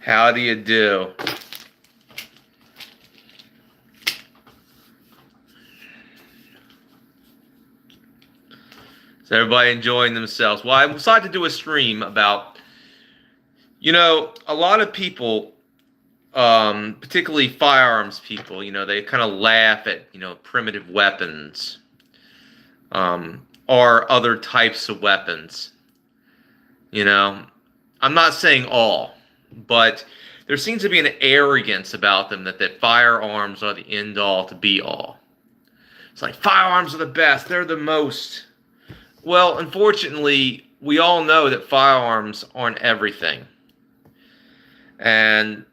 How do you do? Is everybody enjoying themselves? Well, I decided to do a stream about, a lot of people, particularly firearms people, they kind of laugh at, primitive weapons, or other types of weapons. I'm not saying all, but there seems to be an arrogance about them that firearms are the end all to be all. It's like firearms are the best. They're the most. Well, unfortunately, we all know that firearms aren't everything. And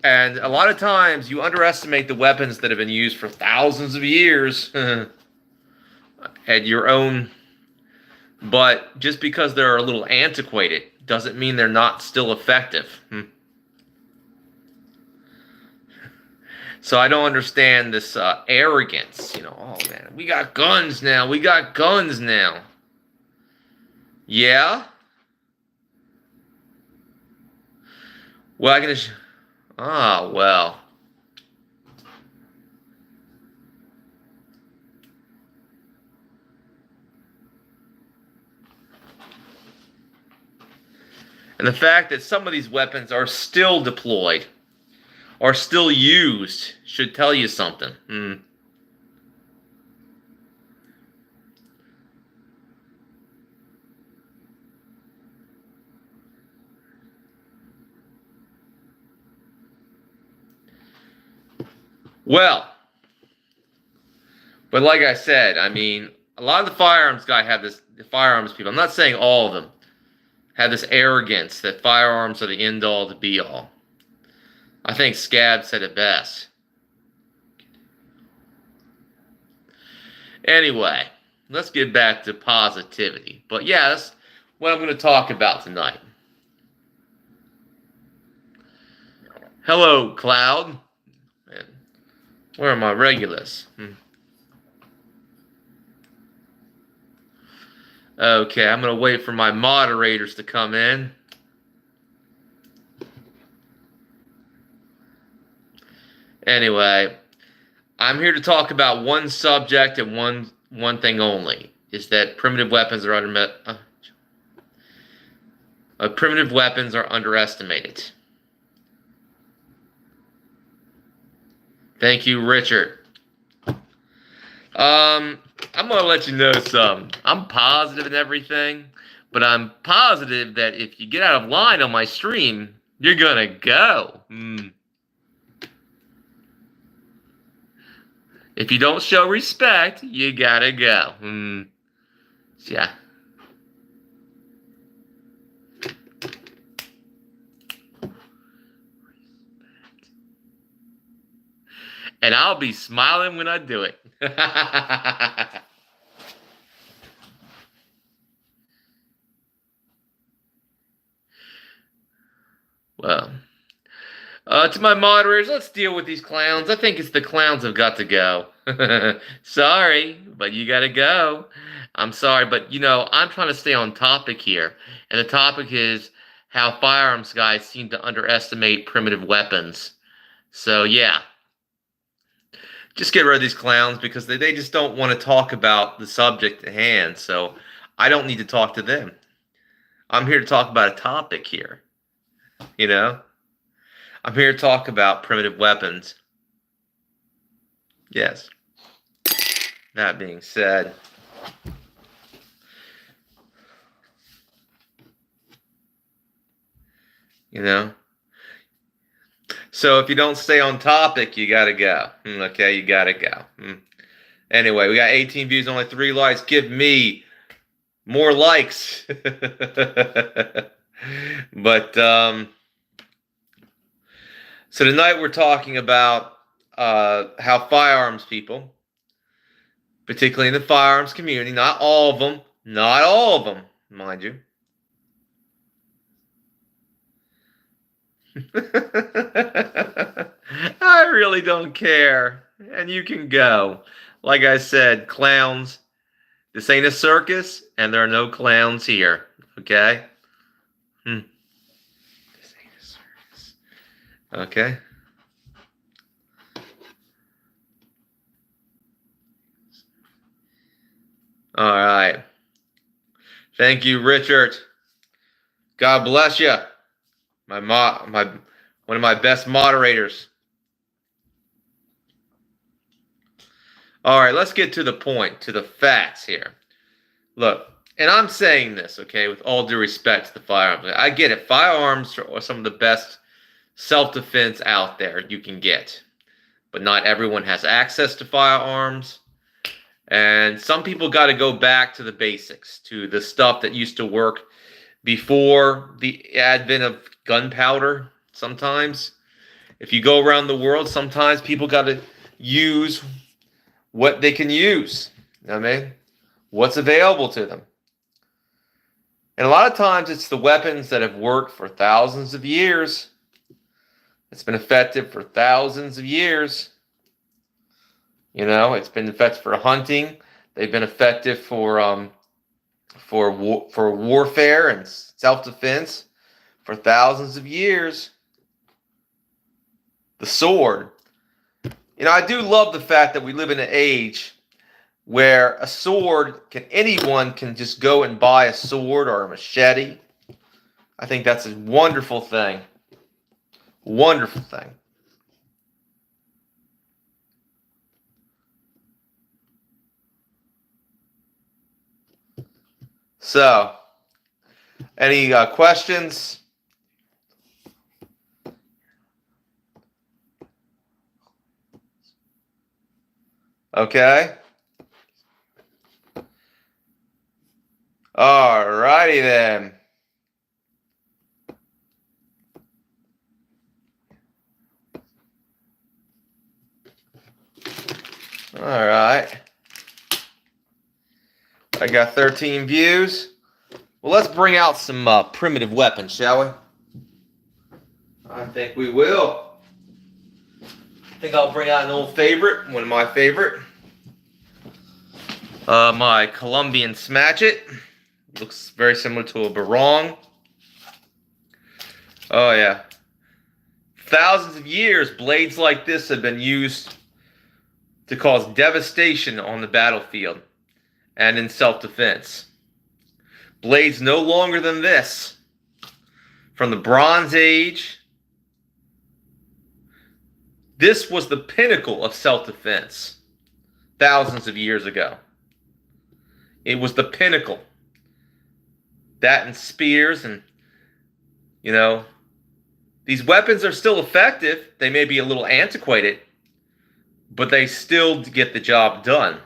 a lot of times you underestimate the weapons that have been used for thousands of years at your own. But just because they're a little antiquated doesn't mean they're not still effective. So I don't understand this arrogance. Oh man, we got guns now. We got guns now. Yeah? Well, I can just... Ah, well. And the fact that some of these weapons are still deployed, are still used, should tell you something. Well, but like I said, I mean, a lot of the firearms guy have this, the firearms people, I'm not saying all of them, have this arrogance that firearms are the end all to be all. I think Scab said it best. Anyway, let's get back to positivity. But yeah, that's what I'm going to talk about tonight. Hello, Cloud. And where are my regulars? Okay, I'm going to wait for my moderators to come in. Anyway, I'm here to talk about one subject and one thing only, is that primitive weapons are underestimated. Thank you, Richard. I'm going to let you know something. I'm positive in everything, but I'm positive that if you get out of line on my stream, you're going to go. If you don't show respect, you got to go. Yeah. And I'll be smiling when I do it. Well, to my moderators, let's deal with these clowns. I think it's the clowns have got to go. Sorry, but you got to go. I'm sorry, but I'm trying to stay on topic here. And the topic is how firearms guys seem to underestimate primitive weapons. So, yeah. Just get rid of these clowns because they just don't want to talk about the subject at hand. So I don't need to talk to them. I'm here to talk about a topic here. I'm here to talk about primitive weapons. Yes. That being said, so if you don't stay on topic, you gotta go. Okay, you gotta go. Anyway, we got 18 views, only 3 likes. Give me more likes. But so tonight we're talking about how firearms people, particularly in the firearms community, not all of them, mind you. I really don't care. And you can go. Like I said, clowns. This ain't a circus, and there are no clowns here. Okay? This ain't a circus. Okay. All right. Thank you, Richard. God bless you. My one of my best moderators. All right, let's get to the point, to the facts here. Look, and I'm saying this, okay, with all due respect to the firearms. I get it. Firearms are some of the best self-defense out there you can get. But not everyone has access to firearms. And some people got to go back to the basics, to the stuff that used to work before the advent of gunpowder. Sometimes, if you go around the world, sometimes people got to use what they can use. You know what I mean? What's available to them. And a lot of times it's the weapons that have worked for thousands of years. It's been effective for thousands of years. You know, it's been effective for hunting. They've been effective for warfare and self-defense for thousands of years. The sword. You know, I do love the fact that we live in an age where a sword anyone can just go and buy a sword or a machete. I think that's a wonderful thing. Wonderful thing. So, any questions? Okay. All righty then. All right. I got 13 views. Well, let's bring out some primitive weapons, shall we? I think we will. I think I'll bring out an old favorite, one of my favorite. My Colombian Smatchet. Looks very similar to a barong. Oh, yeah. Thousands of years, blades like this have been used to cause devastation on the battlefield and in self-defense. Blades no longer than this. From the Bronze Age, this was the pinnacle of self-defense thousands of years ago. It was the pinnacle. That and spears and, you know, these weapons are still effective. They may be a little antiquated, but they still get the job done.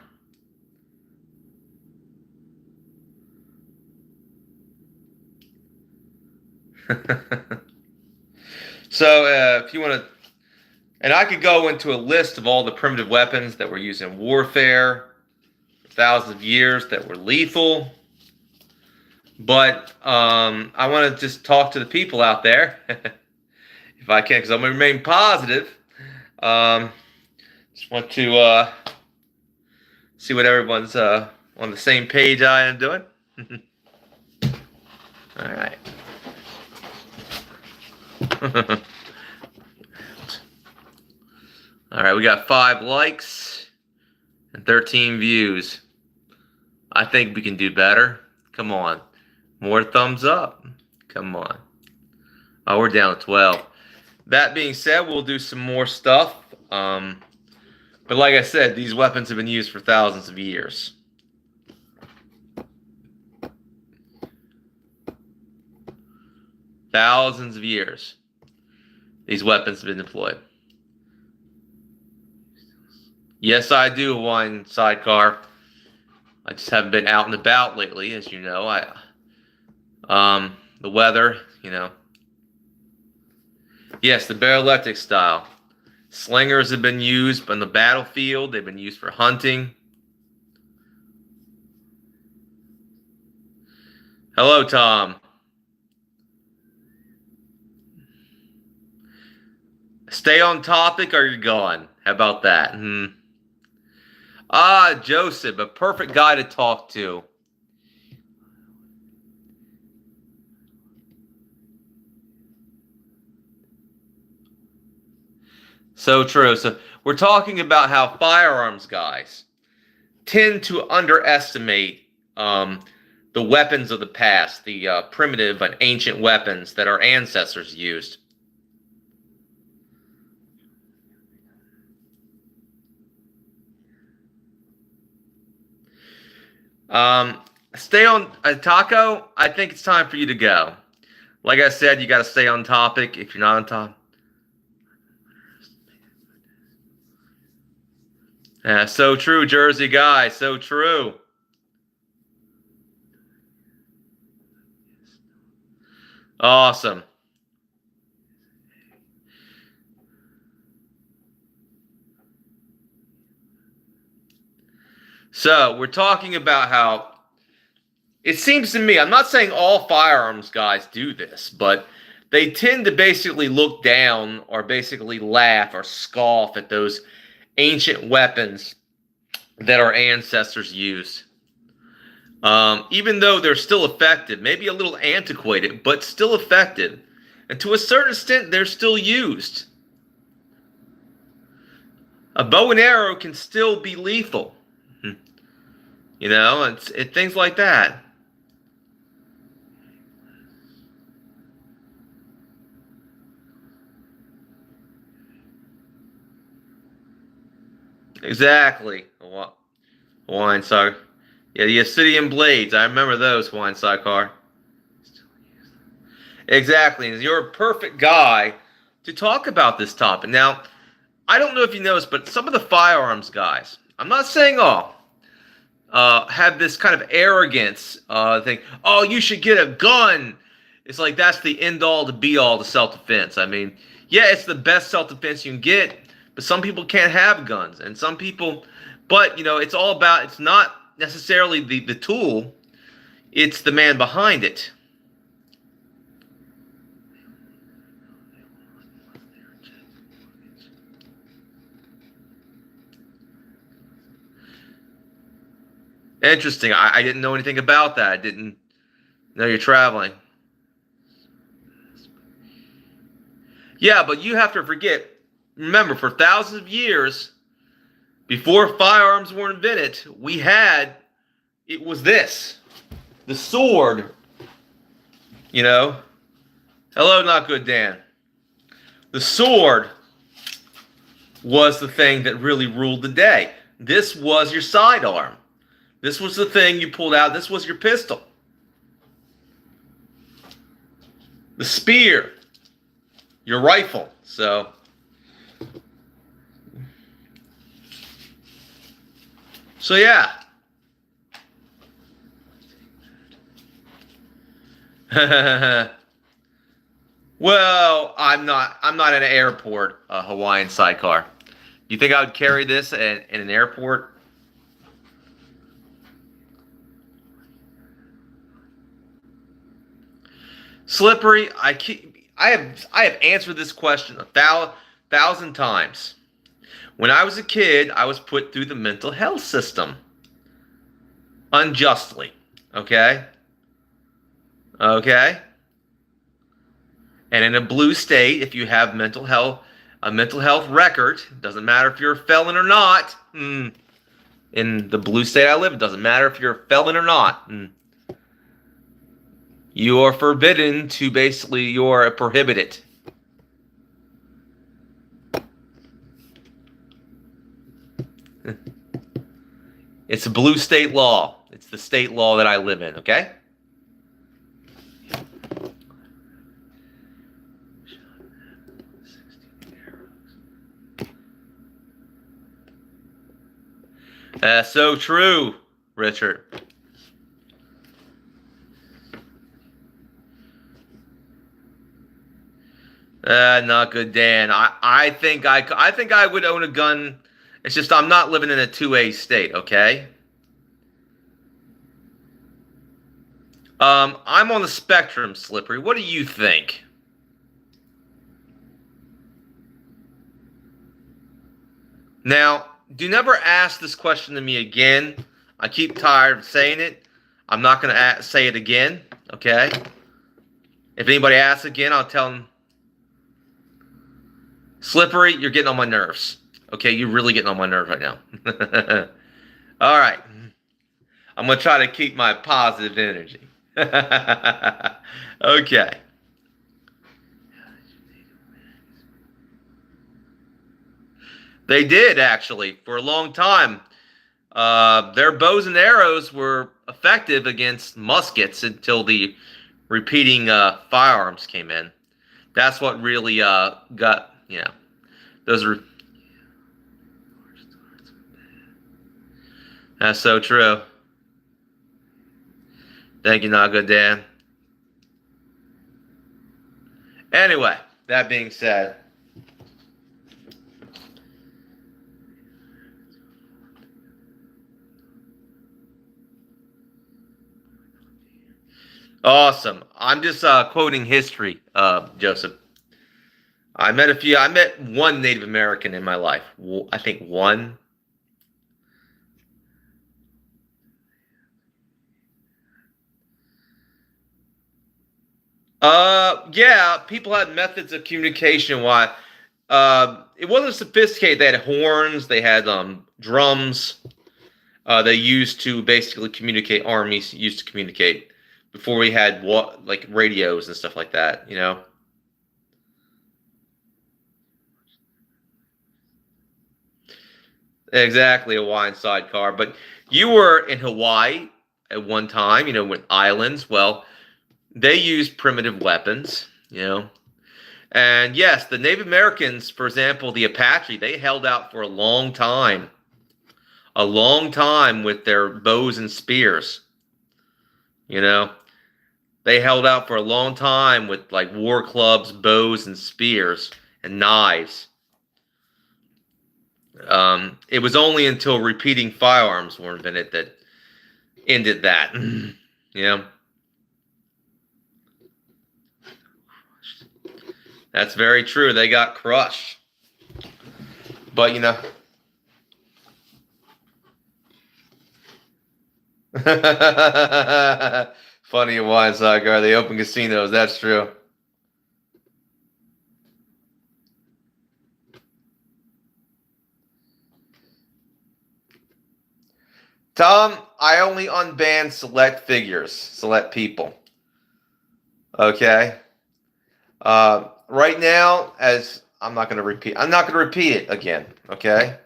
So if you want to, and I could go into a list of all the primitive weapons that were used in warfare for thousands of years that were lethal. But I want to just talk to the people out there, if I can, because I'm going to remain positive. Just want to see what everyone's on the same page I am doing. All right. All right, we got 5 likes and 13 views. I think we can do better. Come on. More thumbs up. Come on. Oh, we're down to 12. That being said, we'll do some more stuff. But like I said, these weapons have been used for thousands of years. Thousands of years. These weapons have been deployed. Yes, I do, Hawaiian Sidecar. I just haven't been out and about lately, as you know. The weather, you know. Yes, the barrel-electric style. Slingers have been used on the battlefield. They've been used for hunting. Hello, Tom. Stay on topic or you're gone. How about that? Ah, Joseph, a perfect guy to talk to. So true. So we're talking about how firearms guys tend to underestimate the weapons of the past, the primitive and ancient weapons that our ancestors used. Um, Stay on Taco. I think it's time for you to go. Like I said, you got to stay on topic. If you're not on top, so true, Jersey guy. So true. Awesome. So we're talking about how it seems to me. I'm not saying all firearms guys do this, but they tend to basically look down or basically laugh or scoff at those ancient weapons that our ancestors used. Even though they're still effective, maybe a little antiquated, but still effective. And to a certain extent, they're still used. A bow and arrow can still be lethal. You know, things like that. Exactly. Hawaiian Star. Yeah, the Obsidian Blades. I remember those, Hawaiian Sidecar. Exactly. And you're a perfect guy to talk about this topic. Now, I don't know if you noticed, but some of the firearms guys, I'm not saying all, have this kind of arrogance thing. Oh, you should get a gun. It's like that's the end all to be all to self defense. I mean, yeah, it's the best self defense you can get, but some people can't have guns, and some people. But you know, it's all about. It's not necessarily the tool. It's the man behind it. Interesting. I didn't know anything about that. I didn't know you're traveling. Yeah, but you have to forget. Remember, for thousands of years, before firearms were invented, we had it was this the sword. You know. Hello, not good, Dan. The sword was the thing that really ruled the day. This was your sidearm. This was the thing you pulled out. This was your pistol. The spear, your rifle. So yeah. Well, I'm not in an airport, Hawaiian sidecar. You think I would carry this in an airport? Slippery. I have answered this question a thousand times. When I was a kid, I was put through the mental health system unjustly. Okay? Okay? And in a blue state, if you have a mental health record, doesn't matter if you're a felon or not. In the blue state I live, it doesn't matter if you're a felon or not. You are forbidden to basically, you're prohibited. It's a blue state law. It's the state law that I live in, okay? So true, Richard. Not good, Dan. I think I would own a gun. It's just I'm not living in a 2A state, okay? I'm on the spectrum, Slippery. What do you think? Now, do never ask this question to me again. I keep tired of saying it. I'm not going to say it again, okay? If anybody asks again, I'll tell them. Slippery, you're getting on my nerves. Okay, you're really getting on my nerves right now. All right. I'm going to try to keep my positive energy. Okay. They did, actually, for a long time. Their bows and arrows were effective against muskets until the repeating firearms came in. That's what really got, those are. That's so true. Thank you, not good, Dan. Anyway, that being said, awesome. I'm just quoting history, Joseph. I met one Native American in my life. I think one. Yeah, people had methods of communication. Why? It wasn't sophisticated. They had horns. They had drums. They used to basically communicate. Armies used to communicate before we had what like radios and stuff like that. Exactly, a wine sidecar. But you were in Hawaii at one time. With islands. Well, they used primitive weapons. And yes, the Native Americans, for example, the Apache, they held out for a long time with their bows and spears. You know, they held out for a long time with like war clubs, bows, and spears and knives. It was only until repeating firearms were invented that ended that. you know, that's very true. They got crushed. But funny in wine sidecar. They open casinos. That's true. Tom, I only unban select figures, select people. Okay. Right now, as I'm not going to repeat. I'm not going to repeat it again. Okay.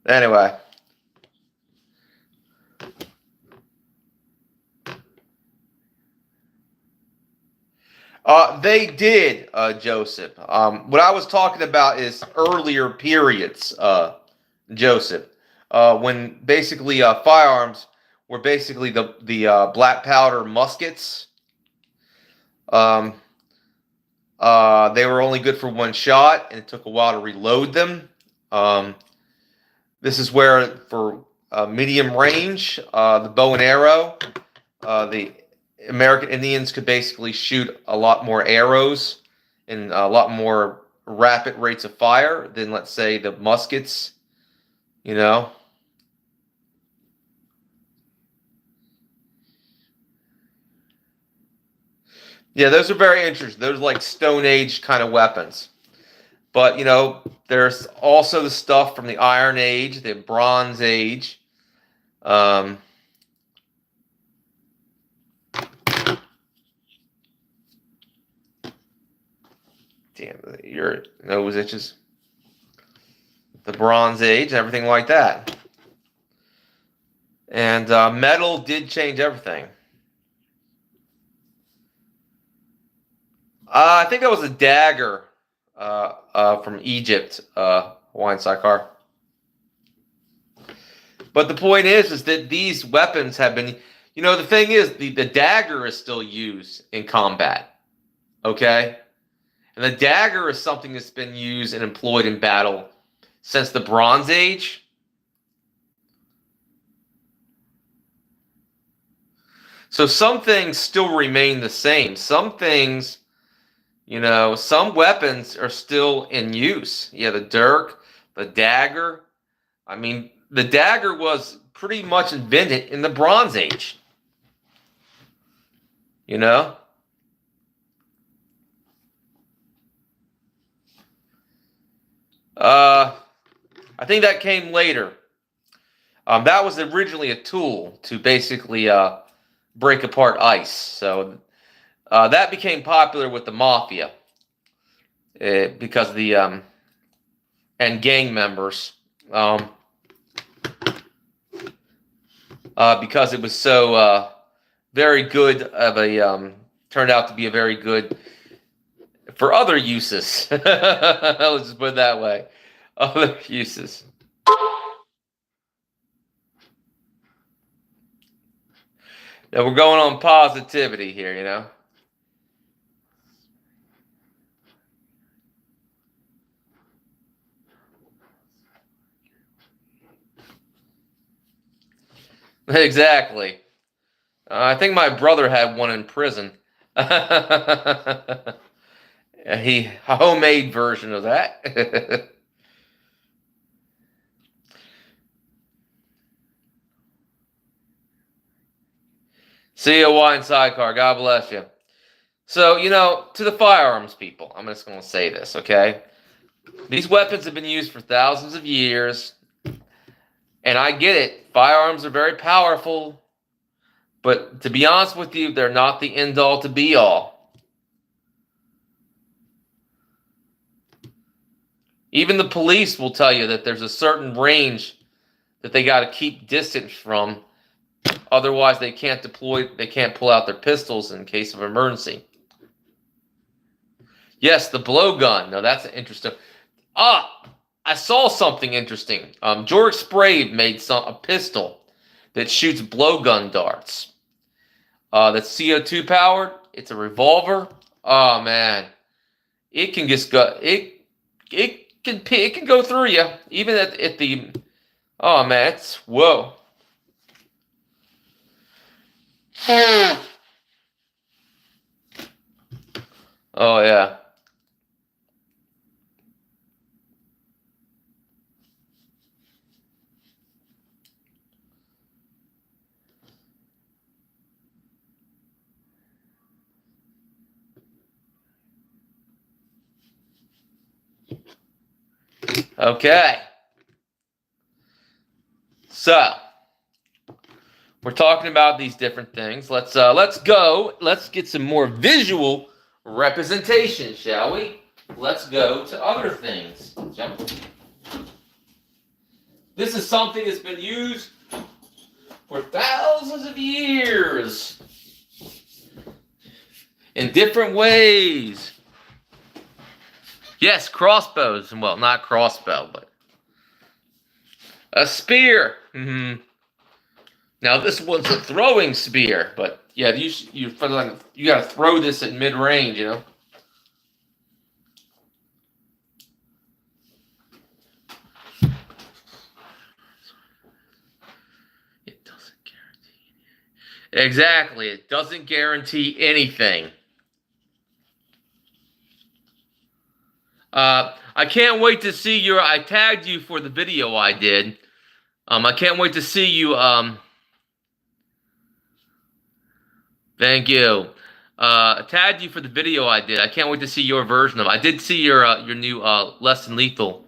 Anyway. They did, Joseph. What I was talking about is earlier periods, Joseph, when basically firearms were basically the black powder muskets. Um, they were only good for one shot, and it took a while to reload them. This is where, for medium range, the bow and arrow, the American Indians could basically shoot a lot more arrows and a lot more rapid rates of fire than, let's say, the muskets, you know. Yeah, those are very interesting. Those are like Stone Age kind of weapons. But, there's also the stuff from the Iron Age, the Bronze Age. Um, Damn, your nose itches. The Bronze Age, everything like that. And metal did change everything. I think that was a dagger from Egypt, Hawaiian sidecar. But the point is that these weapons have been, the thing is, the dagger is still used in combat. Okay? And the dagger is something that's been used and employed in battle since the Bronze Age. So some things still remain the same. Some things, some weapons are still in use. Yeah, the dirk, the dagger. I mean, the dagger was pretty much invented in the Bronze Age. You know? I think that came later. That was originally a tool to basically break apart ice. So that became popular with the mafia because the and gang members because it was so very good of a turned out to be a very good for other uses. Let's just put it that way. Other uses. Now we're going on positivity here, you know. Exactly. I think my brother had one in prison. A homemade version of that. See you, wine sidecar. God bless you. So, you know, to the firearms people, I'm just going to say this, okay? These weapons have been used for thousands of years, and I get it. Firearms are very powerful, but to be honest with you, they're not the end all to be all. Even the police will tell you that there's a certain range that they got to keep distance from. Otherwise, they can't pull out their pistols in case of emergency. Yes, the blowgun. Now that's interesting. I saw something interesting. George Sprague made a pistol that shoots blowgun darts. That's CO2 powered. It's a revolver. Oh man, it can just go. It can go through you, even at the. Oh man, it's whoa. Oh yeah. Okay. So we're talking about these different things. Let's go. Let's get some more visual representation, shall we? Let's go to other things. This is something that's been used for thousands of years in different ways. Yes, crossbows. Well, not crossbow, but a spear. Now this one's a throwing spear, but yeah, you got to throw this at mid range, you know. It doesn't guarantee. Exactly, it doesn't guarantee anything. I can't wait to see your. I tagged you for the video I did. I can't wait to see you. Thank you. I tagged you for the video I did. I can't wait to see your version of it. I did see your new less than lethal.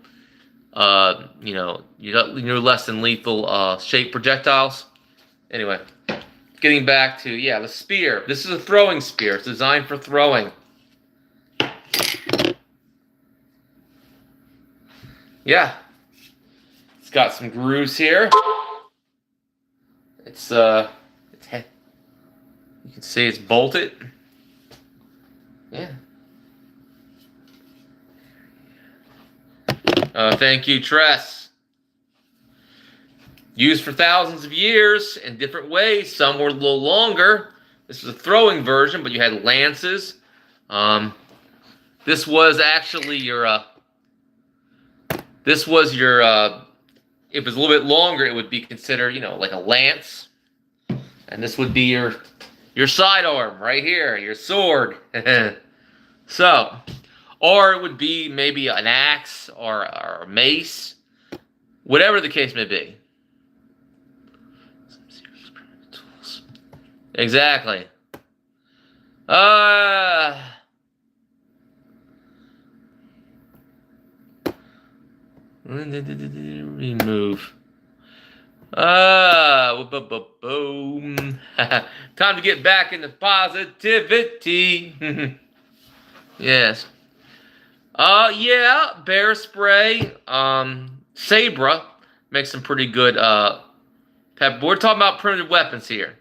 You know, your less than lethal shape projectiles. Anyway, getting back to the spear. This is a throwing spear. It's designed for throwing. Yeah, it's got some grooves here. It's you can see it's bolted. Yeah. Thank you, Tress. Used for thousands of years in different ways. Some were a little longer. This was a throwing version, but you had lances. This was actually your. This was your. If it was a little bit longer, it would be considered, you know, like a lance. And this would be your sidearm right here, your sword. So, or it would be maybe an axe or a mace, whatever the case may be. Exactly. Uh, remove. Boom. Time to get back into positivity. Yes. Yeah, bear spray. Sabra makes some pretty good pepper. We're talking about primitive weapons here.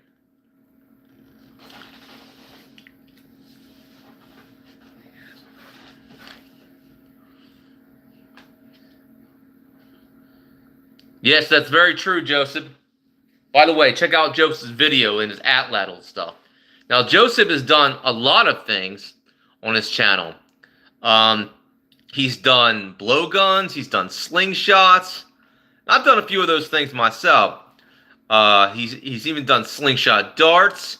Yes, that's very true, Joseph. By the way, check out Joseph's video and his atlatl stuff. Now, Joseph has done a lot of things on his channel. Um, he's done blowguns, he's done slingshots. I've done a few of those things myself. He's even done slingshot darts.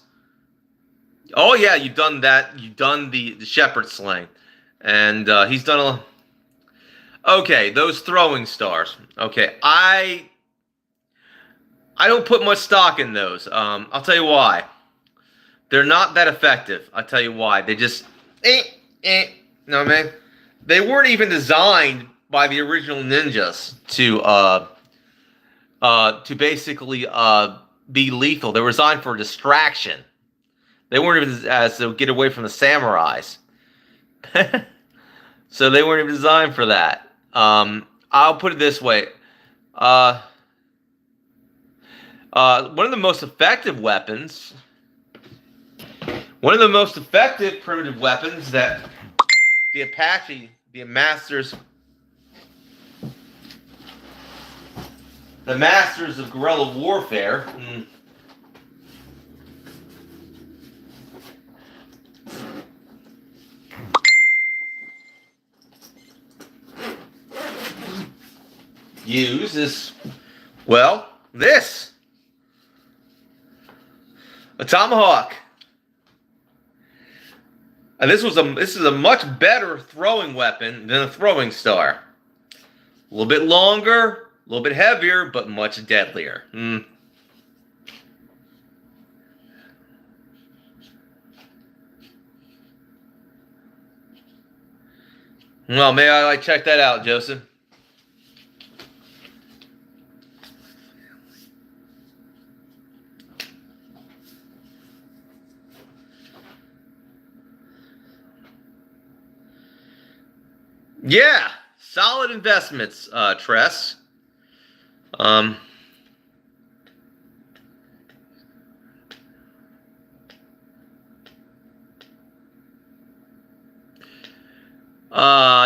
Oh yeah, you've done that. You've done the shepherd sling, and he's done a. Okay, those throwing stars. Okay, I don't put much stock in those. I'll tell you why. They're not that effective. I'll tell you why. They just, you know what I mean? They weren't even designed by the original ninjas to basically be lethal. They were designed for distraction. They weren't even as to get away from the samurais. So they weren't even designed for that. I'll put it this way. One of the most effective weapons, one of the most effective primitive weapons that the Apache, the masters of guerrilla warfare, use is, well, this. A tomahawk. And this is a much better throwing weapon than a throwing star. A little bit longer, a little bit heavier, but much deadlier. Well, may I check that out, Joseph? Yeah, solid investments, Tress.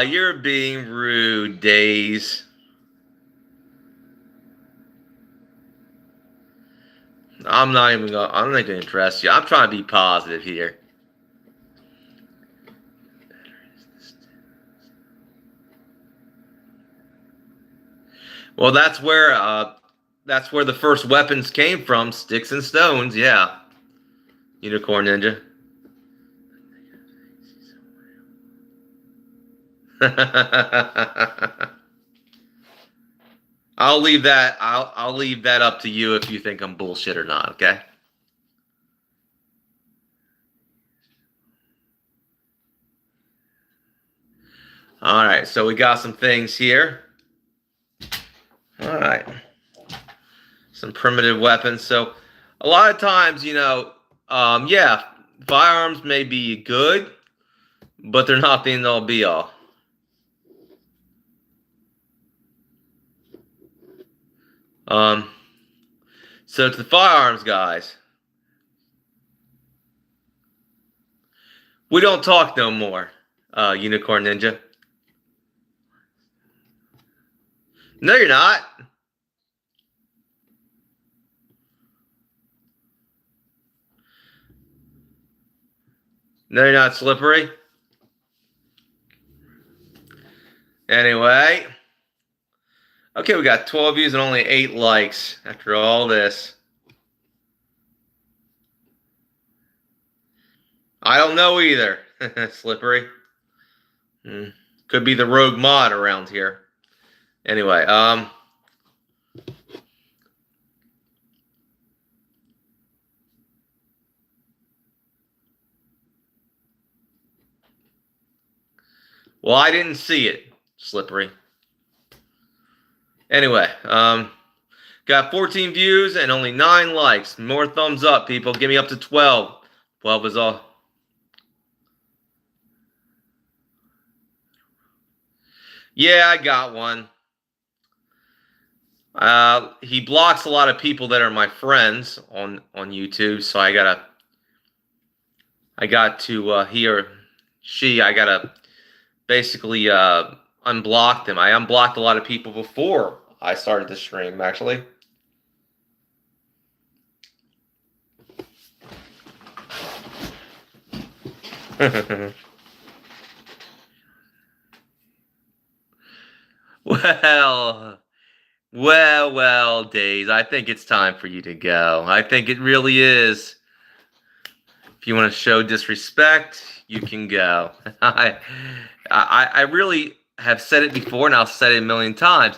You're being rude, Days. I'm not gonna address you. I'm trying to be positive here. Well, that's where the first weapons came from, sticks and stones, yeah. Unicorn Ninja. I'll leave that up to you if you think I'm bullshit or not, okay? All right, so we got some things here. All right. Some primitive weapons. So a lot of times, yeah, firearms may be good, but they're not the end all be all. So to the firearms guys, we don't talk no more, Unicorn Ninja. No, you're not. No, you're not, Slippery. Anyway. Okay, we got 12 views and only 8 likes after all this. I don't know either, Slippery. Could be the rogue mod around here. Anyway, Well, I didn't see it, Slippery. Anyway, got 14 views and only 9 likes. More thumbs up, people. Give me up to 12. 12 is all. Yeah, I got one. He blocks a lot of people that are my friends on YouTube, so I gotta basically unblock them. I unblocked a lot of people before I started the stream, actually. Well, Days, I think it's time for you to go. I think it really is. If you want to show disrespect, you can go. I really have said it before, and I'll say it a million times.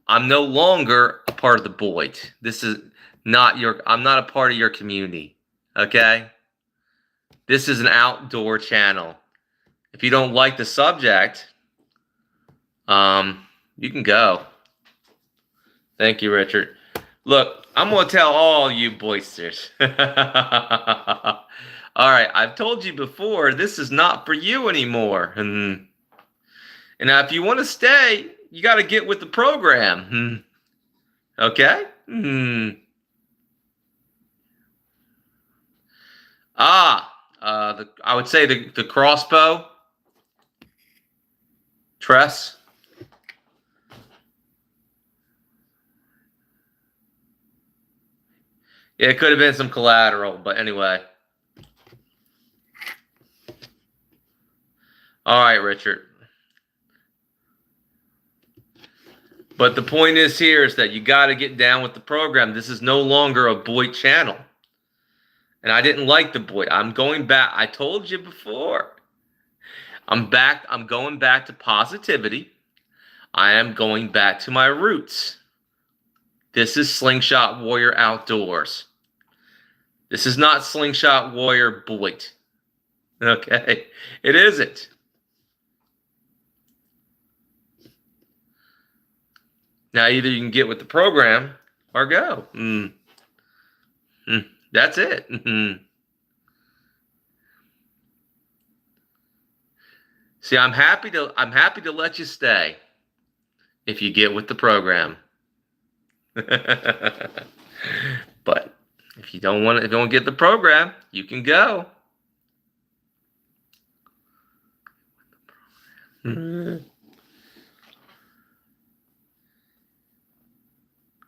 I'm no longer a part of the Boyd. This is not your. I'm not a part of your community. Okay. This is an outdoor channel. If you don't like the subject, you can go. Thank you, Richard. Look, I'm going to tell all you boysters. All right, I've told you before, this is not for you anymore. And now if you want to stay, you got to get with the program. Okay? I would say the crossbow. Tress. Yeah, it could have been some collateral, but anyway. All right, Richard. But the point is here is that you got to get down with the program. This is no longer a Boyd channel. And I didn't like the Boyd. I'm going back. I told you before. I'm back. I'm going back to positivity. I am going back to my roots. This is Slingshot Warrior Outdoors. This is not Slingshot Warrior Boyd. Okay? It isn't. Now, either you can get with the program or go. That's it. See, I'm happy to let you stay if you get with the program. But if you don't get the program, you can go.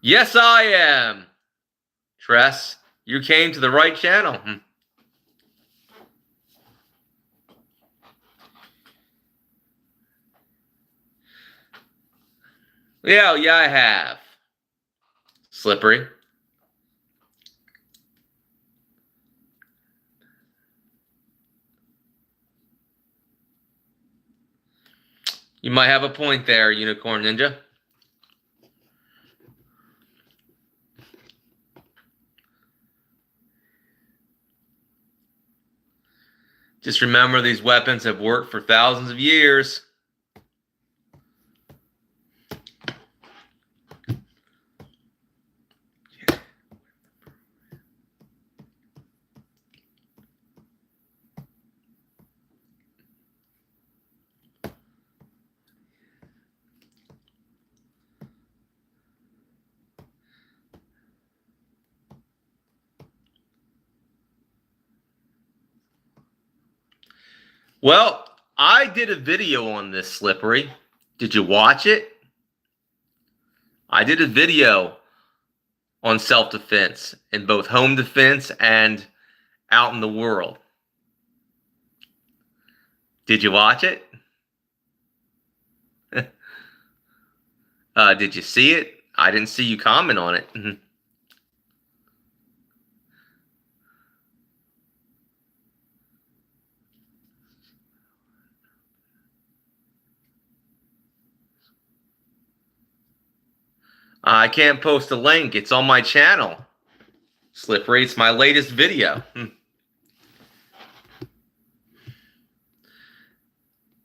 Yes, I am. Tress, you came to the right channel. Yeah, I have. Slippery. You might have a point there, Unicorn Ninja. Just remember, these weapons have worked for thousands of years. Well, I did a video on this, Slippery. Did you watch it? I did a video on self-defense in both home defense and out in the world. Did you watch it? Did you see it? I didn't see you comment on it. I can't post a link. It's on my channel. Slippery, it's my latest video.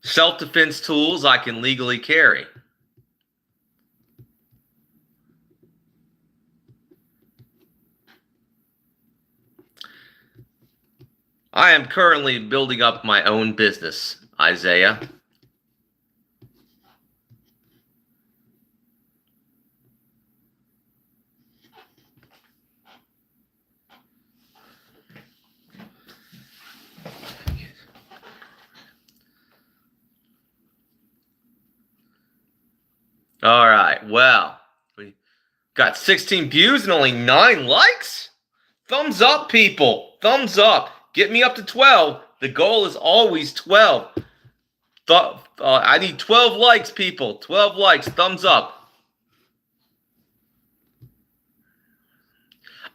Self-defense tools I can legally carry. I am currently building up my own business, Isaiah. All right, well, we got 16 views and only 9 likes? Thumbs up, people. Thumbs up. Get me up to 12. The goal is always 12. I need 12 likes, people. 12 likes. Thumbs up.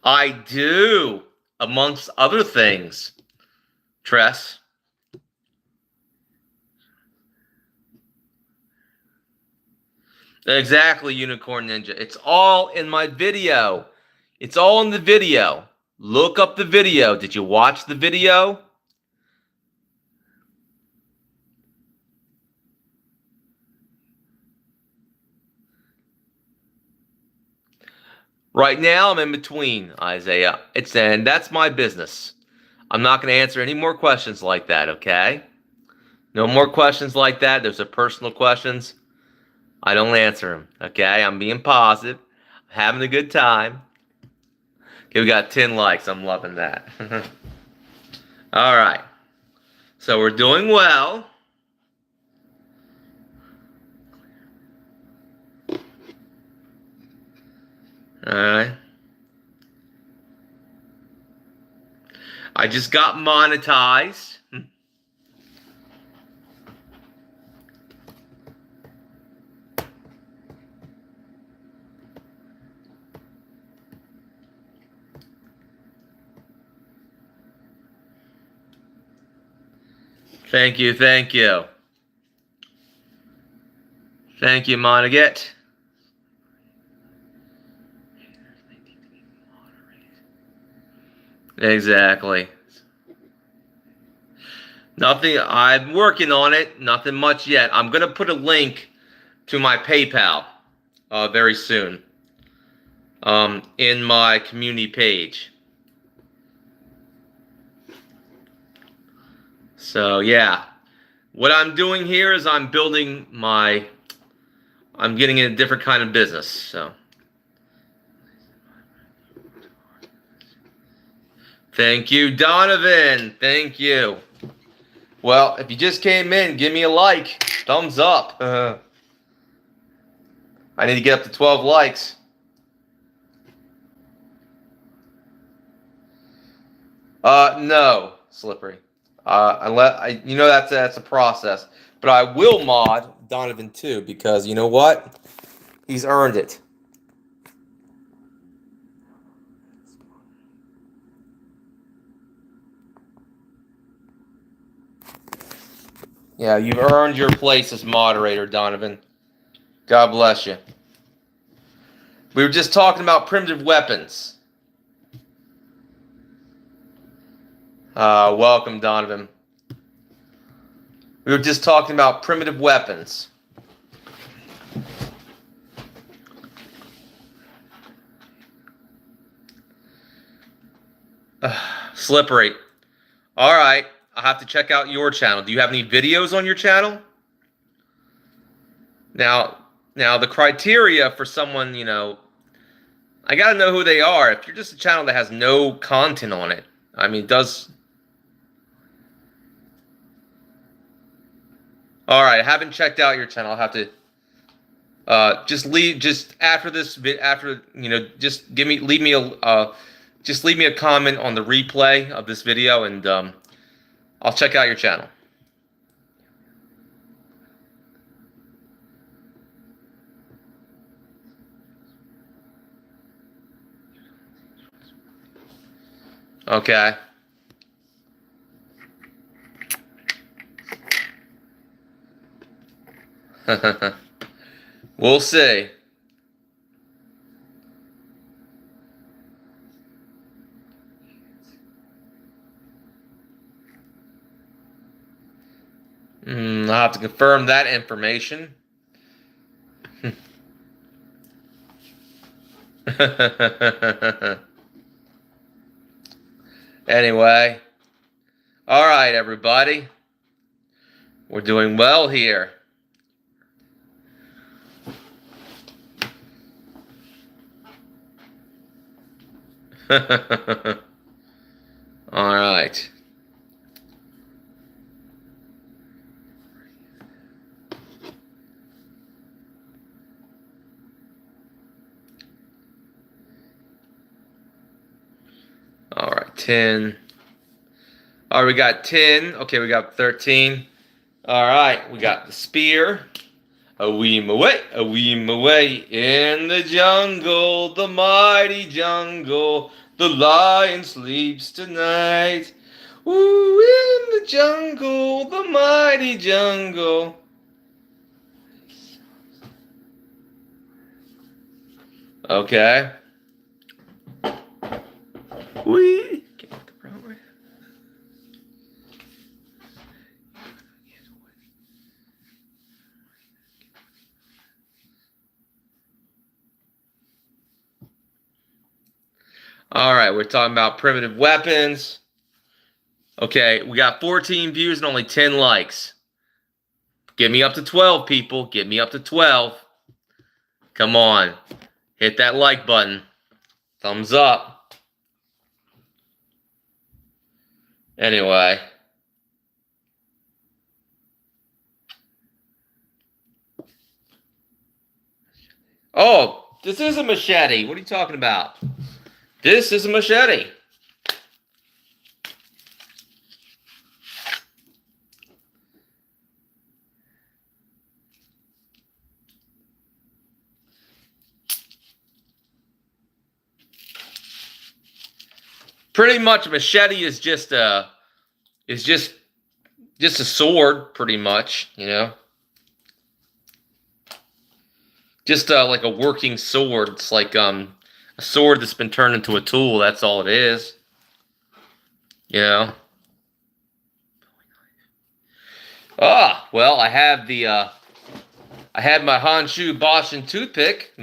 I do, amongst other things. Tress. Exactly, Unicorn Ninja. It's all in my video. It's all in the video. Look up the video. Did you watch the video? Right now, I'm in between, Isaiah. And that's my business. I'm not going to answer any more questions like that, okay? No more questions like that. Those are personal questions. I don't answer them, okay? I'm being positive. I'm having a good time. Okay, we got 10 likes. I'm loving that. All right. So we're doing well. All right. I just got monetized. Thank you, thank you. Thank you, Monaget. Exactly. Nothing, I'm working on it. Nothing much yet. I'm going to put a link to my PayPal very soon in my community page. So, yeah. What I'm doing here is I'm getting in a different kind of business, so. Thank you, Donovan. Thank you. Well, if you just came in, give me a like. Thumbs up. I need to get up to 12 likes. No, Slippery. You know that's a process. But I will mod Donovan too, because you know what? He's earned it. Yeah, you've earned your place as moderator, Donovan. God bless you. We were just talking about primitive weapons. Welcome, Donovan. We were just talking about primitive weapons. Slippery. All right, I'll have to check out your channel. Do you have any videos on your channel? Now the criteria for someone, I gotta know who they are. If you're just a channel that has no content on it, I mean, All right, I haven't checked out your channel. I'll have to just after this just leave me a comment on the replay of this video, and I'll check out your channel. Okay. We'll see. I'll have to confirm that information. Anyway, all right, everybody. We're doing well here. All right. All right, 10. All right, we got 10. Okay, we got 13. All right, we got the spear. A weem away in the jungle, the mighty jungle. The lion sleeps tonight. Ooh, in the jungle, the mighty jungle. Okay. Wee. All right, we're talking about primitive weapons. Okay, we got 14 views and only 10 likes. Get me up to 12, people. Get me up to 12. Come on. Hit that like button. Thumbs up. Anyway. Oh, this is a machete. What are you talking about? This is a machete. Pretty much, a machete is just a sword, pretty much, you know. Just like a working sword. It's like a sword that's been turned into a tool. That's all it is. You know. Ah, well, I have my Honshu Boshin toothpick.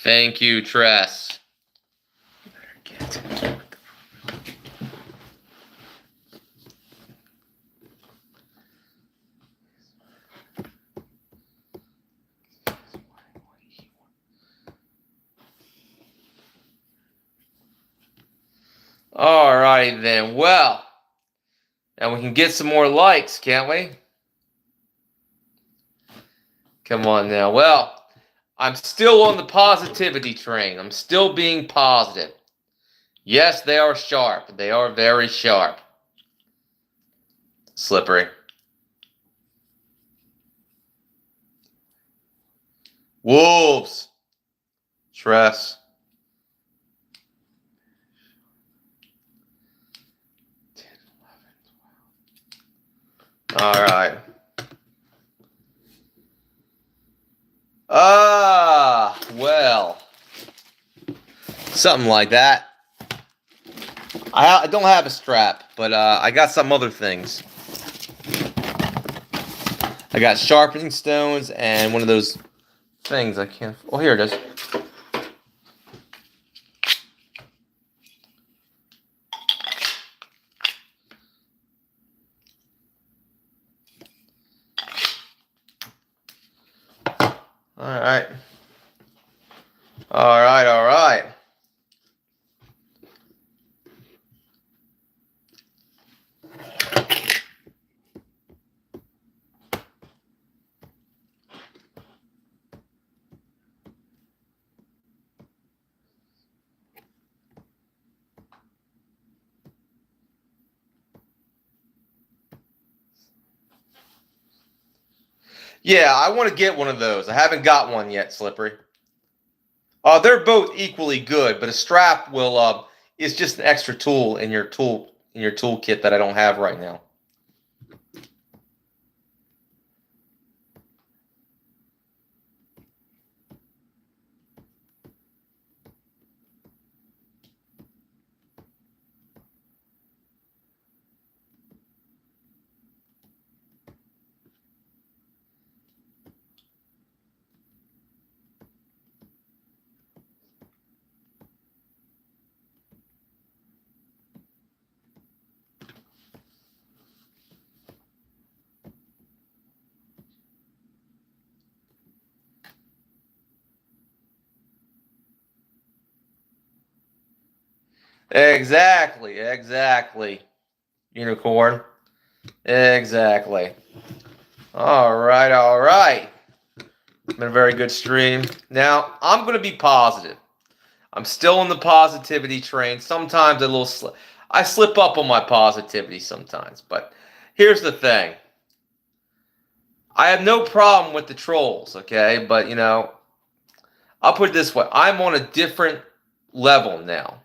Thank you, Tress. All right, then. Well, and we can get some more likes, can't we? Come on now. Well, I'm still on the positivity train. I'm still being positive. Yes, they are sharp. They are very sharp. Slippery. Wolves. Tress. All right. Well, something like that. I don't have a strap, but I got some other things. I got sharpening stones and one of those things I can't. Oh, here it is. All right. All right, all right. Yeah, I want to get one of those. I haven't got one yet, Slippery. They're both equally good, but a strap will is just an extra tool in your tool in your toolkit that I don't have right now. Exactly. Unicorn. Exactly. All right. Been a very good stream. Now, I'm going to be positive. I'm still on the positivity train. Sometimes I slip up on my positivity sometimes. But here's the thing. I have no problem with the trolls, okay? But, I'll put it this way. I'm on a different level now.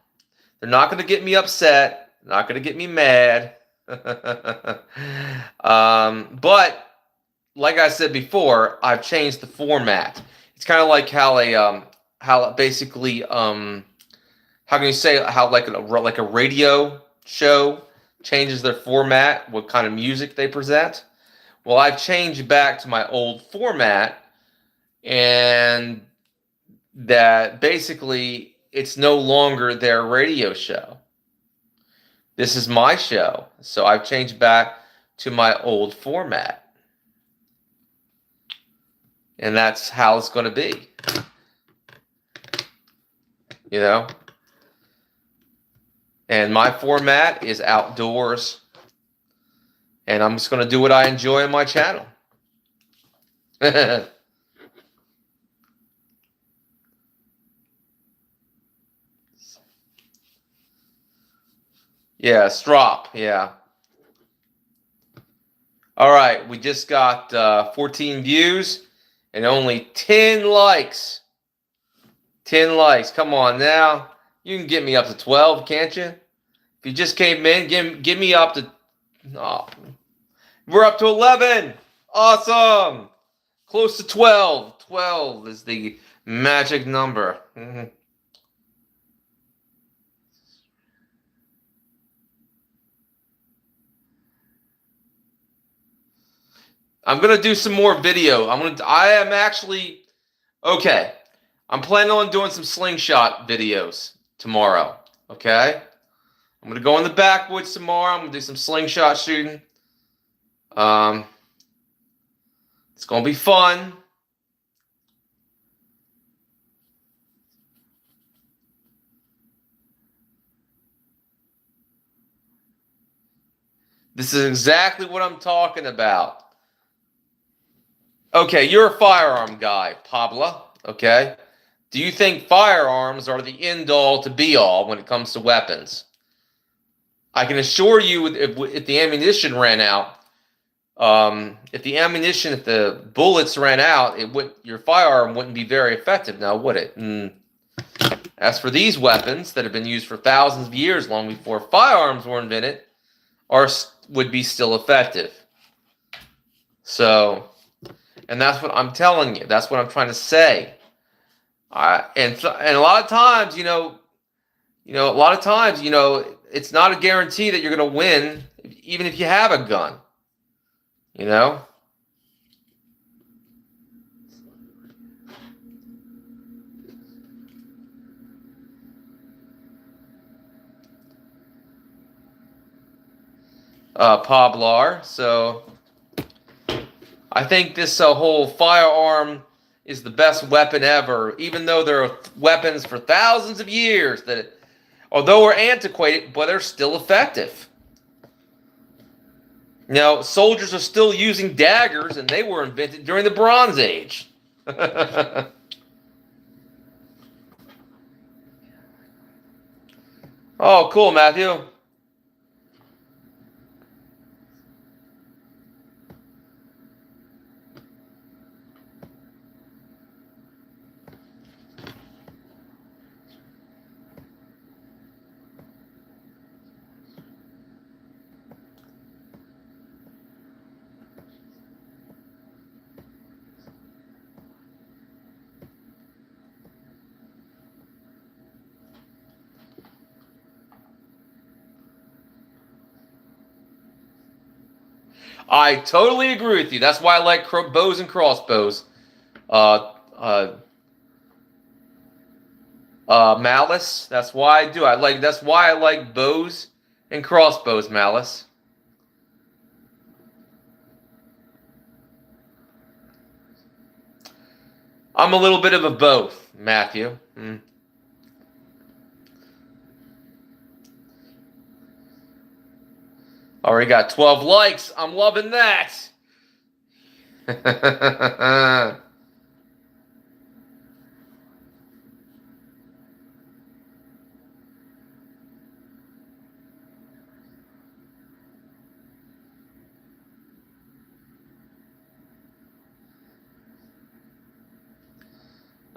They're not going to get me upset. They're not going to get me mad. But like I said before, I've changed the format. It's kind of like how basically how can you say how like a radio show changes their format, what kind of music they present. Well, I've changed back to my old format, and that basically it's no longer their radio show. This is my show. So I've changed back to my old format. And that's how it's going to be. And my format is outdoors. And I'm just going to do what I enjoy on my channel. Yeah, strop. Yeah. All right. We just got 14 views and only 10 likes. 10 likes. Come on now. You can get me up to 12, can't you? If you just came in, give me up to... Oh, we're up to 11. Awesome. Close to 12. 12 is the magic number. I'm going to do some more video. I am actually... Okay. I'm planning on doing some slingshot videos tomorrow. Okay? I'm going to go in the backwoods tomorrow. I'm going to do some slingshot shooting. It's going to be fun. This is exactly what I'm talking about. Okay, you're a firearm guy, Pablo. Okay? Do you think firearms are the end-all to be-all when it comes to weapons? I can assure you, if the ammunition ran out, if the bullets ran out, your firearm wouldn't be very effective now, would it? As for these weapons that have been used for thousands of years, long before firearms were invented, would be still effective. So, and that's what I'm telling you. That's what I'm trying to say. And a lot of times, it's not a guarantee that you're going to win, even if you have a gun. Poblar. So I think this whole firearm is the best weapon ever, even though there are weapons for thousands of years that, although are antiquated, but they're still effective. Soldiers are still using daggers, and they were invented during the Bronze Age. Oh, cool, Matthew. I totally agree with you. That's why I like bows and crossbows. Uh, uh, Malice. That's why I do. That's why I like bows and crossbows, Malice. I'm a little bit of a both, Matthew. Already got 12 likes. I'm loving that.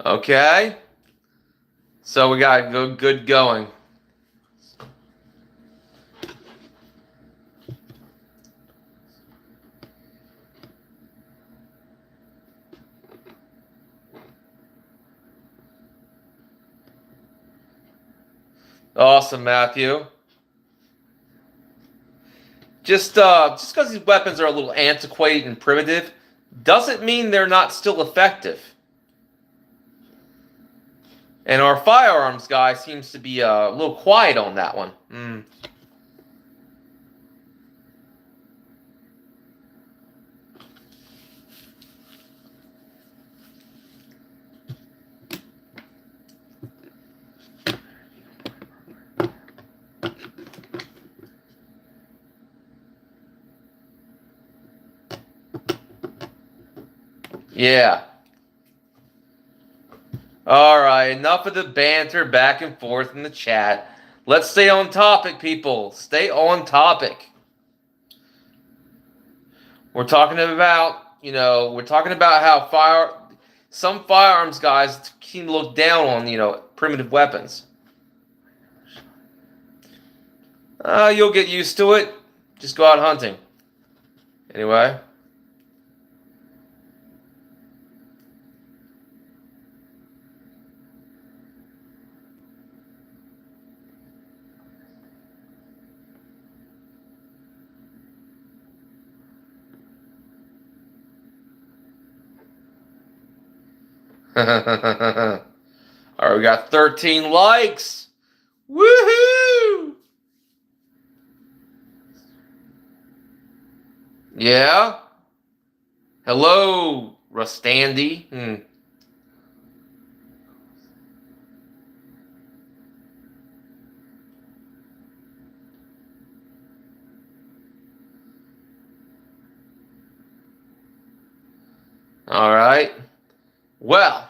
Okay. So we got good going. Awesome, Matthew. Just because these weapons are a little antiquated and primitive, doesn't mean they're not still effective. And our firearms guy seems to be a little quiet on that one. Yeah. All right, enough of the banter back and forth in the chat. Let's stay on topic, people. Stay on topic. We're talking about, how some firearms guys can look down on, primitive weapons. You'll get used to it. Just go out hunting. Anyway. All right, we got 13 likes. Woohoo! Yeah. Hello, Rustandi. All right. Well,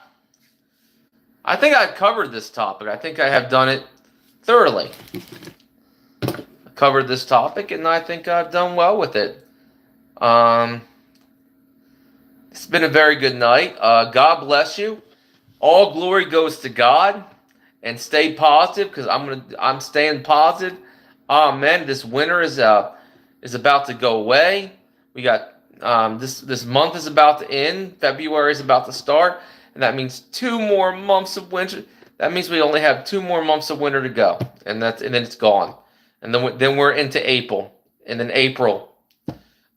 I think I've covered this topic. I think I have done it thoroughly. I covered this topic, and I think I've done well with it. It's been a very good night. God bless you. All glory goes to God, and stay positive because I'm staying positive. Man, this winter is about to go away. We got this month is about to end. February is about to start, and that means 2 more months of winter. That means we only have 2 more months of winter to go, and then it's gone, and then we're into April, and then April,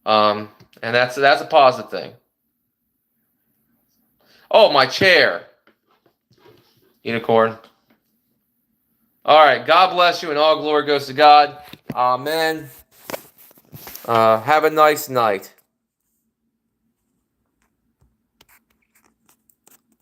and that's a positive thing. Oh, my chair, unicorn. All right, God bless you, and all glory goes to God. Amen. Have a nice night.